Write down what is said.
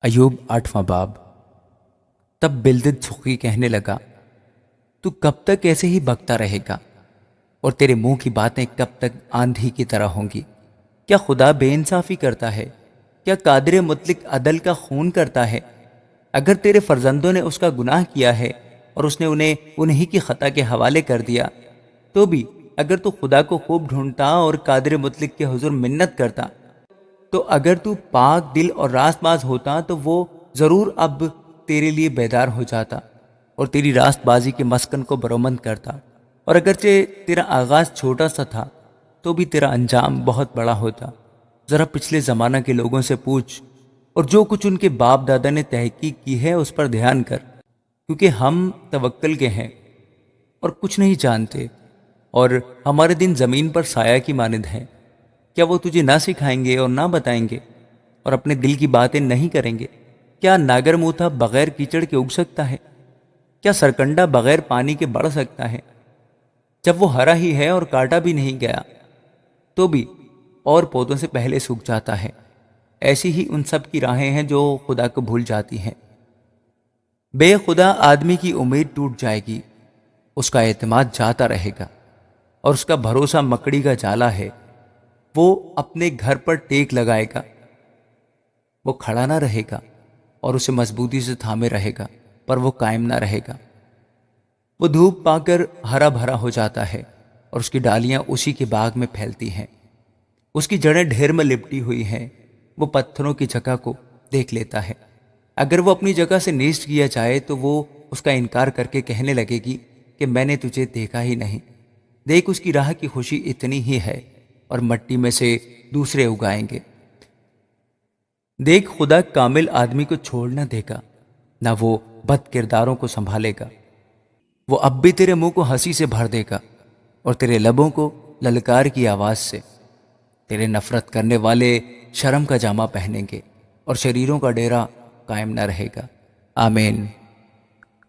ایوب 8واں باب۔ تب بلدد سخی کہنے لگا، تو کب تک ایسے ہی بکتا رہے گا؟ اور تیرے منہ کی باتیں کب تک آندھی کی طرح ہوں گی؟ کیا خدا بے انصافی کرتا ہے؟ کیا قادر مطلق عدل کا خون کرتا ہے؟ اگر تیرے فرزندوں نے اس کا گناہ کیا ہے اور اس نے انہیں انہی کی خطا کے حوالے کر دیا، تو بھی اگر تو خدا کو خوب ڈھونڈتا اور قادر مطلق کے حضور منت کرتا، تو اگر تو پاک دل اور راست باز ہوتا تو وہ ضرور اب تیرے لیے بیدار ہو جاتا اور تیری راست بازی کے مسکن کو برومند کرتا۔ اور اگرچہ تیرا آغاز چھوٹا سا تھا تو بھی تیرا انجام بہت بڑا ہوتا۔ ذرا پچھلے زمانہ کے لوگوں سے پوچھ، اور جو کچھ ان کے باپ دادا نے تحقیق کی ہے اس پر دھیان کر، کیونکہ ہم توکل کے ہیں اور کچھ نہیں جانتے، اور ہمارے دن زمین پر سایہ کی مانند ہیں۔ کیا وہ تجھے نہ سکھائیں گے اور نہ بتائیں گے، اور اپنے دل کی باتیں نہیں کریں گے؟ کیا ناگر موتھا بغیر کیچڑ کے اگ سکتا ہے؟ کیا سرکنڈا بغیر پانی کے بڑھ سکتا ہے؟ جب وہ ہرا ہی ہے اور کاٹا بھی نہیں گیا تو بھی اور پودوں سے پہلے سوکھ جاتا ہے۔ ایسی ہی ان سب کی راہیں ہیں جو خدا کو بھول جاتی ہیں۔ بے خدا آدمی کی امید ٹوٹ جائے گی، اس کا اعتماد جاتا رہے گا، اور اس کا بھروسہ مکڑی کا جالا ہے۔ وہ اپنے گھر پر ٹیک لگائے گا، وہ کھڑا نہ رہے گا اور اسے مضبوطی سے تھامے رہے گا، پر وہ قائم نہ رہے گا۔ وہ دھوپ پا کر ہرا بھرا ہو جاتا ہے اور اس کی ڈالیاں اسی کے باغ میں پھیلتی ہیں۔ اس کی جڑیں ڈھیر میں لپٹی ہوئی ہیں، وہ پتھروں کی جگہ کو دیکھ لیتا ہے۔ اگر وہ اپنی جگہ سے نیست کیا جائے تو وہ اس کا انکار کر کے کہنے لگے گی کہ میں نے تجھے دیکھا ہی نہیں۔ دیکھ، اس کی راہ کی خوشی اتنی ہی ہے اور مٹی میں سے دوسرے اگائیں گے۔ دیکھ، خدا کامل آدمی کو چھوڑ نہ دے گا، نہ وہ بد کرداروں کو سنبھالے گا۔ وہ اب بھی تیرے منہ کو ہنسی سے بھر دے گا اور تیرے لبوں کو للکار کی آواز سے۔ تیرے نفرت کرنے والے شرم کا جامہ پہنیں گے اور شریروں کا ڈیرا قائم نہ رہے گا۔ آمین۔